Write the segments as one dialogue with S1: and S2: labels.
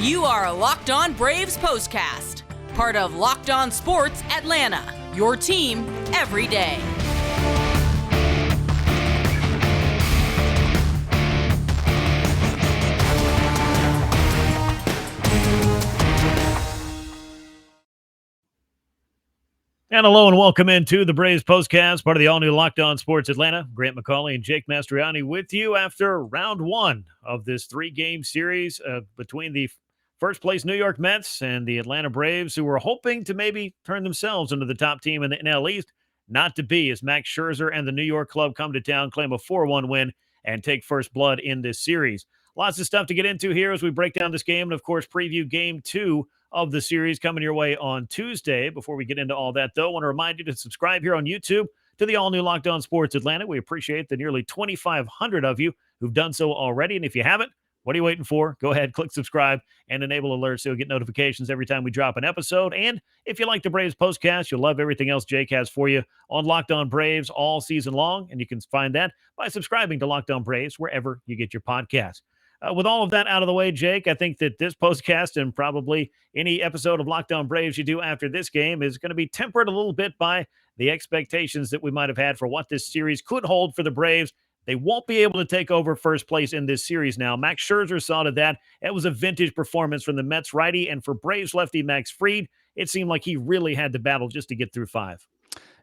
S1: You are Locked On Braves POSTCAST, part of Locked On Sports Atlanta, your team every day.
S2: And hello and welcome into the Braves Postcast, part of the all-new Locked On Sports Atlanta. Grant McAuley and Jake Mastroianni with you after round one of this three-game series between the first-place New York Mets and the Atlanta Braves, who were hoping to maybe turn themselves into the top team in the NL East. Not to be, as Max Scherzer and the New York club come to town, claim a 4-1 win, and take first blood in this series. Lots of stuff to get into here as we break down this game and, of course, preview Game 2 of the series coming your way on Tuesday. Before we get into all that, though, I want to remind you to subscribe here on YouTube to the all-new Locked On Sports Atlanta. We appreciate the nearly 2,500 of you who've done so already. And if you haven't, what are you waiting for? Go ahead, click subscribe, and enable alerts so you'll get notifications every time we drop an episode. And if you like the Braves Postcast, you'll love everything else Jake has for you on Locked On Braves all season long. And you can find that by subscribing to Locked On Braves wherever you get your podcasts. With all of that out of the way, Jake, I think that this postcast and probably any episode of Locked On Braves you do after this game is going to be tempered a little bit by the expectations that we might have had for what this series could hold for the Braves. They won't be able to take over first place in this series now. Max Scherzer saw to that. It was a vintage performance from the Mets righty, and for Braves lefty Max Fried, it seemed like he really had to battle just to get through five.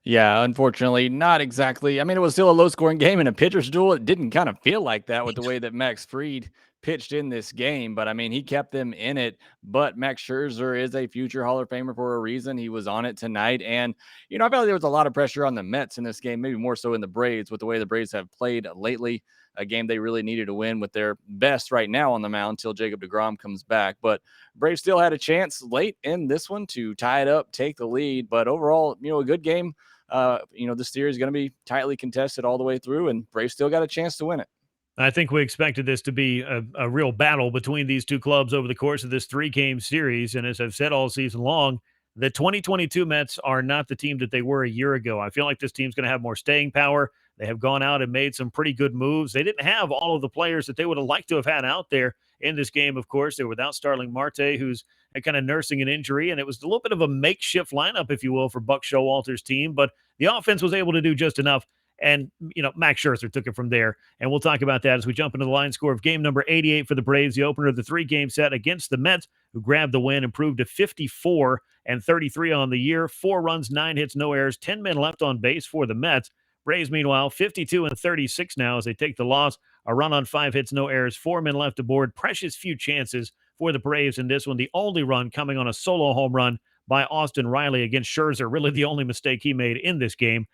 S3: Yeah, unfortunately, not exactly. I mean, it was still a low-scoring game in a pitcher's duel. It didn't kind of feel like that with the way that Max Fried pitched in this game, but I mean, he kept them in it. But Max Scherzer is a future Hall of Famer for a reason. He was on it tonight. And, I felt like there was a lot of pressure on the Mets in this game, maybe more so in the Braves with the way the Braves have played lately. A game they really needed to win with their best right now on the mound until Jacob deGrom comes back. But Braves still had a chance late in this one to tie it up, take the lead. But overall, a good game. This series is going to be tightly contested all the way through, and Braves still got a chance to win it.
S2: I think we expected this to be a real battle between these two clubs over the course of this three-game series. And as I've said all season long, the 2022 Mets are not the team that they were a year ago. I feel like this team's going to have more staying power. They have gone out and made some pretty good moves. They didn't have all of the players that they would have liked to have had out there in this game, of course. They were without Starling Marte, who's kind of nursing an injury, and it was a little bit of a makeshift lineup, if you will, for Buck Showalter's team. But the offense was able to do just enough. And, Max Scherzer took it from there. And we'll talk about that as we jump into the line score of game number 88 for the Braves, the opener of the three-game set against the Mets, who grabbed the win, improved to 54 and 33 on the year. 4 runs, 9 hits, no errors, 10 men left on base for the Mets. Braves, meanwhile, 52 and 36 now as they take the loss. A run on 5 hits, no errors, 4 men left aboard. Precious few chances for the Braves in this one. The only run coming on a solo home run by Austin Riley against Scherzer. Really the only mistake he made in this game.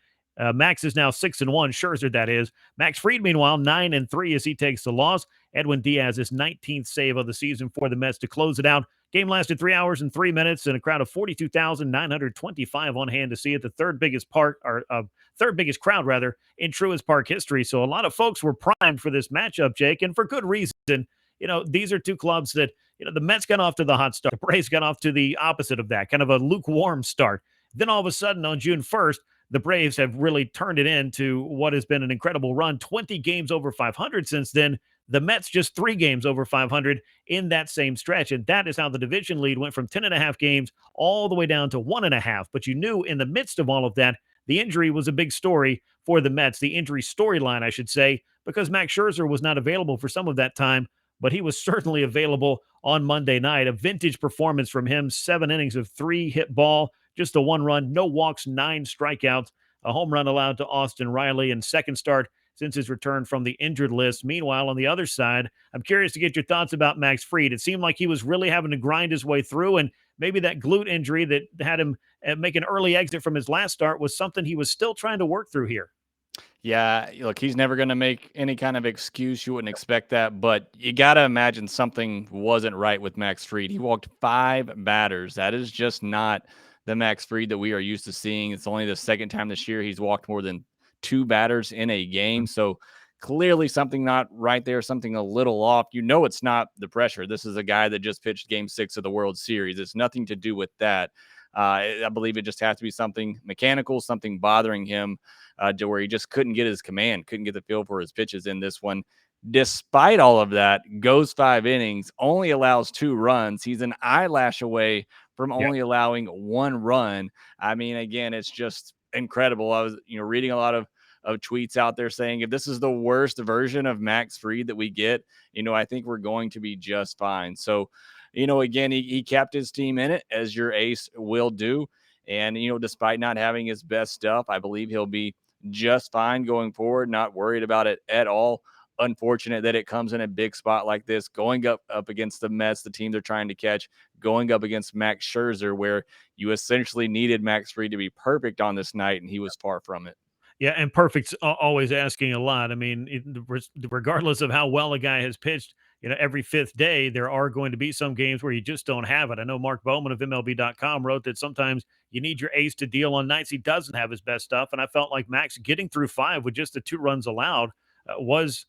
S2: Max is now 6-1. Scherzer, that is. Max Fried, meanwhile, 9-3 as he takes the loss. Edwin Diaz, his 19th save of the season for the Mets to close it out. Game lasted 3 hours and 3 minutes, and a crowd of 42,925 on hand to see it. The third biggest crowd in Truist Park history. So a lot of folks were primed for this matchup, Jake, and for good reason. These are two clubs that the Mets got off to the hot start. The Braves got off to the opposite of that, kind of a lukewarm start. Then all of a sudden on June 1st, the Braves have really turned it into what has been an incredible run. 20 games over 500 since then. The Mets just 3 games over 500 in that same stretch. And that is how the division lead went from 10.5 games all the way down to 1.5. But you knew in the midst of all of that, the injury was a big story for the Mets, the injury storyline, I should say, because Max Scherzer was not available for some of that time, but he was certainly available on Monday night. A vintage performance from him, 7 innings of 3-hit ball, just a 1 run, no walks, 9 strikeouts, a home run allowed to Austin Riley, and second start since his return from the injured list. Meanwhile, on the other side, I'm curious to get your thoughts about Max Fried. It seemed like he was really having to grind his way through, and maybe that glute injury that had him make an early exit from his last start was something he was still trying to work through here.
S3: Yeah, look, he's never going to make any kind of excuse. You wouldn't expect that, but you got to imagine something wasn't right with Max Fried. He walked 5 batters. That is just not the Max Fried that we are used to seeing. It's only the second time this year he's walked more than 2 batters in a game. So clearly something not right there, something a little off. It's not the pressure. This is a guy that just pitched Game 6 of the World Series. It's nothing to do with that. I believe it just has to be something mechanical, something bothering him to where he just couldn't get his command, couldn't get the feel for his pitches in this one. Despite all of that, goes 5 innings, only allows 2 runs. He's an eyelash away from only allowing 1 run. I mean, again, it's just incredible. I was, reading a lot of tweets out there saying if this is the worst version of Max Fried that we get, I think we're going to be just fine. So, again, he kept his team in it, as your ace will do. And, despite not having his best stuff, I believe he'll be just fine going forward, not worried about it at all. Unfortunate that it comes in a big spot like this, going up against the Mets, the team they're trying to catch, going up against Max Scherzer, where you essentially needed Max Fried to be perfect on this night, and he was far from it.
S2: Yeah, and perfect's always asking a lot. I mean, regardless of how well a guy has pitched, every fifth day, there are going to be some games where you just don't have it. I know Mark Bowman of MLB.com wrote that sometimes you need your ace to deal on nights he doesn't have his best stuff. And I felt like Max getting through 5 with just the 2 runs allowed was,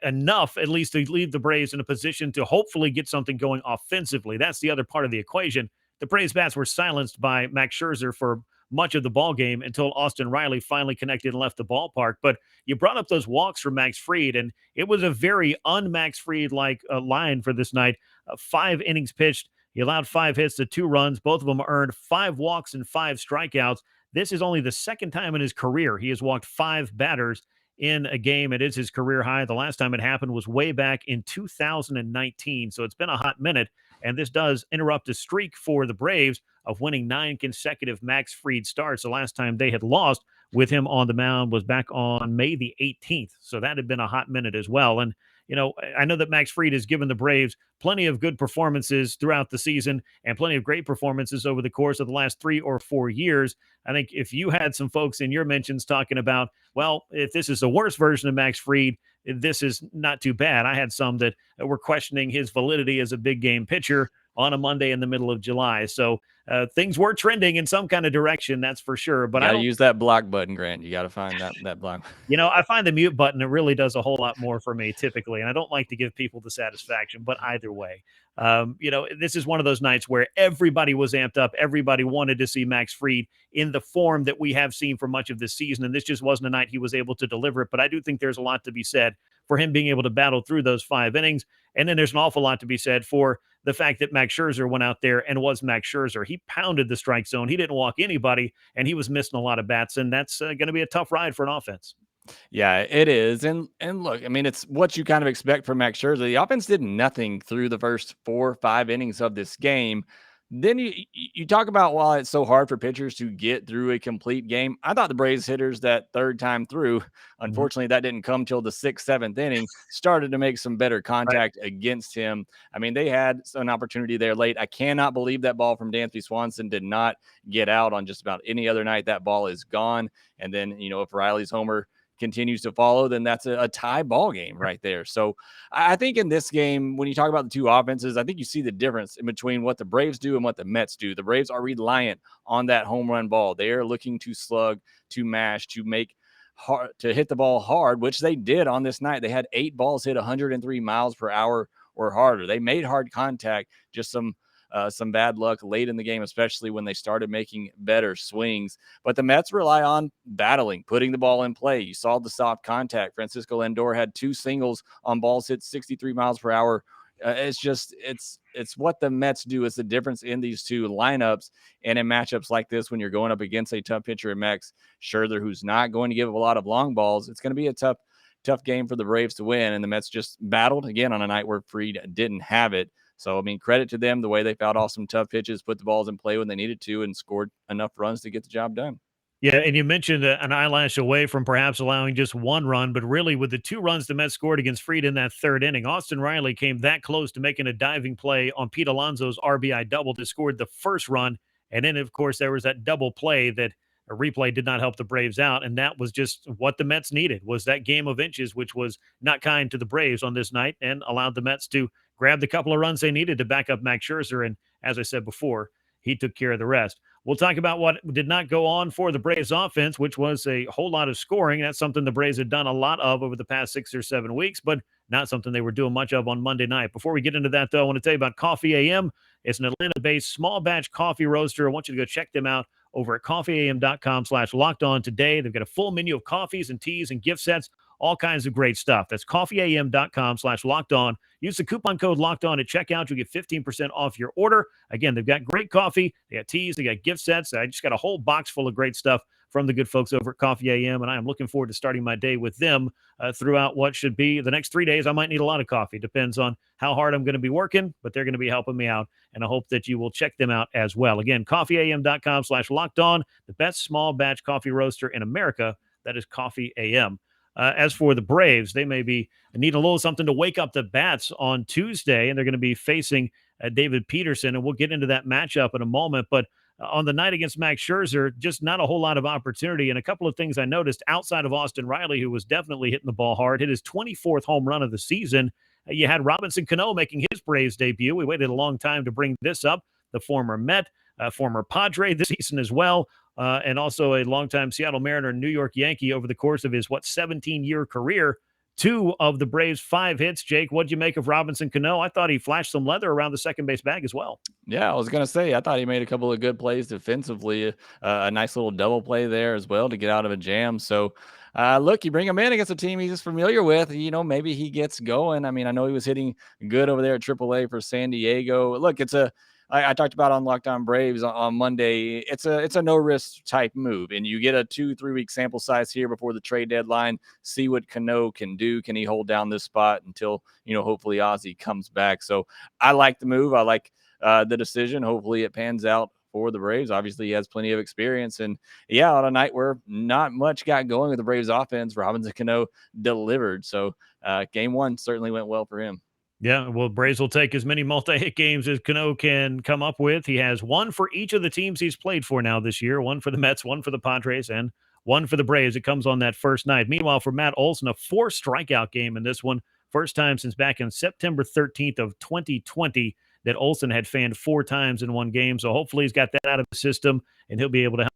S2: enough at least to leave the Braves in a position to hopefully get something going offensively. That's the other part of the equation. The Braves bats were silenced by Max Scherzer for much of the ball game until Austin Riley finally connected and left the ballpark. But you brought up those walks for Max Fried, and it was a very un-Max Fried-like line for this night. 5 innings pitched. He allowed 5 hits to 2 runs. Both of them earned 5 walks and 5 strikeouts. This is only the second time in his career he has walked 5 batters in a game. It is his career high. The last time it happened was way back in 2019. So it's been a hot minute, and this does interrupt a streak for the Braves of winning 9 consecutive Max Fried starts. The last time they had lost with him on the mound was back on May the 18th. So that had been a hot minute as well. And, I know that Max Fried has given the Braves plenty of good performances throughout the season and plenty of great performances over the course of the last 3 or 4 years. I think if you had some folks in your mentions talking about, well, if this is the worst version of Max Fried, this is not too bad. I had some that were questioning his validity as a big game pitcher on a Monday in the middle of July. So things were trending in some kind of direction, that's for sure. But I don't
S3: use that block button, Grant. You got to find that block.
S2: I find the mute button, it really does a whole lot more for me typically. And I don't like to give people the satisfaction, but either way, this is one of those nights where everybody was amped up. Everybody wanted to see Max Fried in the form that we have seen for much of this season. And this just wasn't a night he was able to deliver it. But I do think there's a lot to be said for him being able to battle through those 5 innings. And then there's an awful lot to be said for the fact that Max Scherzer went out there and was Max Scherzer. He pounded the strike zone. He didn't walk anybody, and he was missing a lot of bats. And that's going to be a tough ride for an offense.
S3: Yeah, it is. And look, I mean, it's what you kind of expect from Max Scherzer. The offense did nothing through the first 4 or 5 innings of this game. Then you talk about why it's so hard for pitchers to get through a complete game. I thought the Braves hitters that third time through, unfortunately, that didn't come till the 6th, 7th inning, started to make some better contact against him. I mean, they had an opportunity there late. I cannot believe that ball from Dansby Swanson did not get out on just about any other night. That ball is gone. And then, if Riley's homer continues to follow, then that's a tie ball game right there. So I think in this game, when you talk about the 2 offenses, I think you see the difference in between what the Braves do and what the Mets do. The Braves are reliant on that home run ball. They are looking to slug, to mash, to make hard, to hit the ball hard, which they did on this night. They had 8 balls hit 103 miles per hour or harder. They made hard contact, just some bad luck late in the game, especially when they started making better swings. But the Mets rely on battling, putting the ball in play. You saw the soft contact. Francisco Lindor had 2 singles on balls hit 63 miles per hour. It's what the Mets do. It's the difference in these 2 lineups. And in matchups like this, when you're going up against a tough pitcher in Max Scherzer, who's not going to give up a lot of long balls, it's going to be a tough game for the Braves to win. And the Mets just battled again on a night where Fried didn't have it. So, I mean, credit to them, the way they fouled off some tough pitches, put the balls in play when they needed to, and scored enough runs to get the job done.
S2: Yeah, and you mentioned an eyelash away from perhaps allowing just 1 run, but really with the 2 runs the Mets scored against Fried in that 3rd inning, Austin Riley came that close to making a diving play on Pete Alonso's RBI double to score the first run. And then, of course, there was that double play that a replay did not help the Braves out, and that was just what the Mets needed, was that game of inches, which was not kind to the Braves on this night and allowed the Mets to grab the couple of runs they needed to back up Max Scherzer. And as I said before, he took care of the rest. We'll talk about what did not go on for the Braves offense, which was a whole lot of scoring. That's something the Braves had done a lot of over the past 6 or 7 weeks, but not something they were doing much of on Monday night. Before we get into that, though, I want to tell you about Coffee AM. It's an Atlanta-based small batch coffee roaster. I want you to go check them out over at coffeeam.com/lockedon today. They've got a full menu of coffees and teas and gift sets, all kinds of great stuff. That's coffeeam.com/lockedon. Use the coupon code LOCKEDON at checkout. You'll get 15% off your order. Again, they've got great coffee. They got teas. They got gift sets. I just got a whole box full of great stuff from the good folks over at Coffee AM, and I am looking forward to starting my day with them throughout what should be the next 3 days. I might need a lot of coffee. Depends on how hard I'm going to be working, but they're going to be helping me out, and I hope that you will check them out as well. Again, coffeeam.com/lockedon, the best small batch coffee roaster in America. That is Coffee AM. As for the Braves, they may be need a little something to wake up the bats on Tuesday, and they're going to be facing David Peterson, and we'll get into that matchup in a moment. But on the night against Max Scherzer, just not a whole lot of opportunity. And a couple of things I noticed outside of Austin Riley, who was definitely hitting the ball hard, hit his 24th home run of the season. You had Robinson Cano making his Braves debut. We waited a long time to bring this up. The former Met, former Padre this season as well, and also a longtime Seattle Mariner, New York Yankee over the course of his, 17-year career. 2 of the Braves' 5 hits. Jake, what'd you make of Robinson Cano? I thought he flashed some leather around the second base bag as well.
S3: Yeah, I was going to say, I thought he made a couple of good plays defensively, a nice little double play there as well to get out of a jam. So, look, you bring him in against a team he's familiar with, maybe he gets going. I mean, I know he was hitting good over there at AAA for San Diego. Look, I talked about on Locked On Braves on Monday. It's a no risk type move, and you get a 2-3 week sample size here before the trade deadline. See what Cano can do. Can he hold down this spot until hopefully Ozzie comes back? So I like the move. I like the decision. Hopefully it pans out for the Braves. Obviously, he has plenty of experience, and on a night where not much got going with the Braves offense, Robinson Cano delivered. So game 1 certainly went well for him.
S2: Yeah, well, Braves will take as many multi-hit games as Cano can come up with. He has 1 for each of the teams he's played for now this year, 1 for the Mets, 1 for the Padres, and 1 for the Braves. It comes on that first night. Meanwhile, for Matt Olson, a 4 strikeout game in this one. First time since back in September 13th of 2020 that Olson had fanned 4 times in one game. So hopefully he's got that out of the system, and he'll be able to help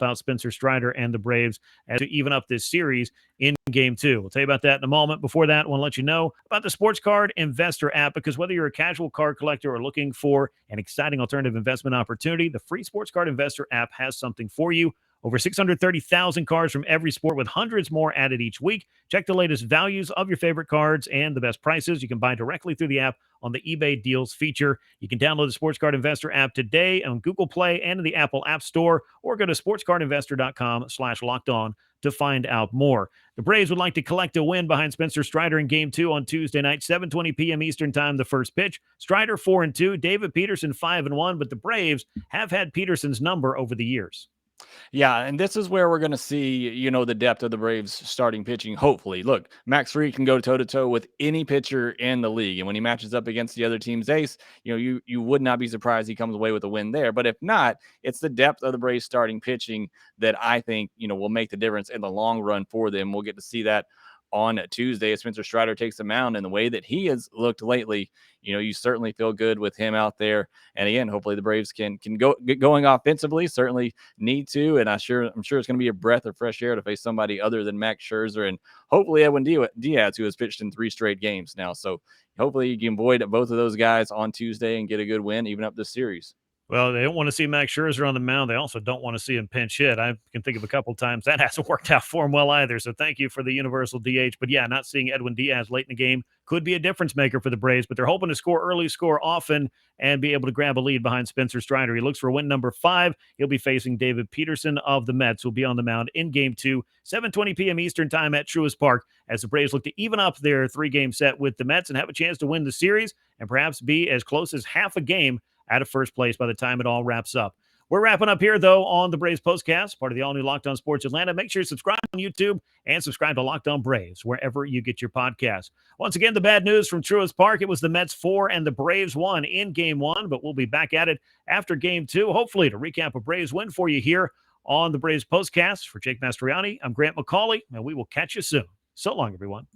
S2: out Spencer Strider and the Braves as to even up this series in game 2. We'll tell you about that in a moment. Before that, I want to let you know about the Sports Card Investor app, because whether you're a casual card collector or looking for an exciting alternative investment opportunity, the free Sports Card Investor app has something for you. Over 630,000 cards from every sport, with hundreds more added each week. Check the latest values of your favorite cards and the best prices. You can buy directly through the app on the eBay Deals feature. You can download the Sports Card Investor app today on Google Play and in the Apple App Store, or go to sportscardinvestor.com/lockedon to find out more. The Braves would like to collect a win behind Spencer Strider in game 2 on Tuesday night, 7:20 p.m. Eastern time, the first pitch. Strider 4-2, David Peterson 5-1, but the Braves have had Peterson's number over the years.
S3: Yeah, and this is where we're going to see, the depth of the Braves starting pitching, hopefully. Look, Max Fried can go toe-to-toe with any pitcher in the league, and when he matches up against the other team's ace, you would not be surprised he comes away with a win there. But if not, it's the depth of the Braves starting pitching that I think, will make the difference in the long run for them. We'll get to see that on Tuesday as Spencer Strider takes the mound, and the way that he has looked lately, you certainly feel good with him out there. And again, hopefully the Braves can get going offensively. Certainly need to, and I'm sure it's going to be a breath of fresh air to face somebody other than Max Scherzer and hopefully Edwin Diaz, who has pitched in 3 straight games now. So hopefully you can avoid both of those guys on Tuesday and get a good win, even up this series.
S2: Well, they don't want to see Max Scherzer on the mound. They also don't want to see him pinch hit. I can think of a couple times that hasn't worked out for him well either. So thank you for the universal DH. But yeah, not seeing Edwin Diaz late in the game could be a difference maker for the Braves, but they're hoping to score early, score often, and be able to grab a lead behind Spencer Strider. He looks for win number 5. He'll be facing David Peterson of the Mets, who'll be on the mound in game 2, 7:20 p.m. Eastern time at Truist Park, as the Braves look to even up their 3-game set with the Mets and have a chance to win the series and perhaps be as close as half a game out of first place by the time it all wraps up. We're wrapping up here, though, on the Braves Postcast, part of the all-new Locked On Sports Atlanta. Make sure you subscribe on YouTube and subscribe to Locked On Braves wherever you get your podcasts. Once again, the bad news from Truist Park. It was the Mets 4 and the Braves 1 in Game 1, but we'll be back at it after Game 2, hopefully to recap a Braves win for you here on the Braves Postcast. For Jake Mastroianni, I'm Grant McAuley, and we will catch you soon. So long, everyone.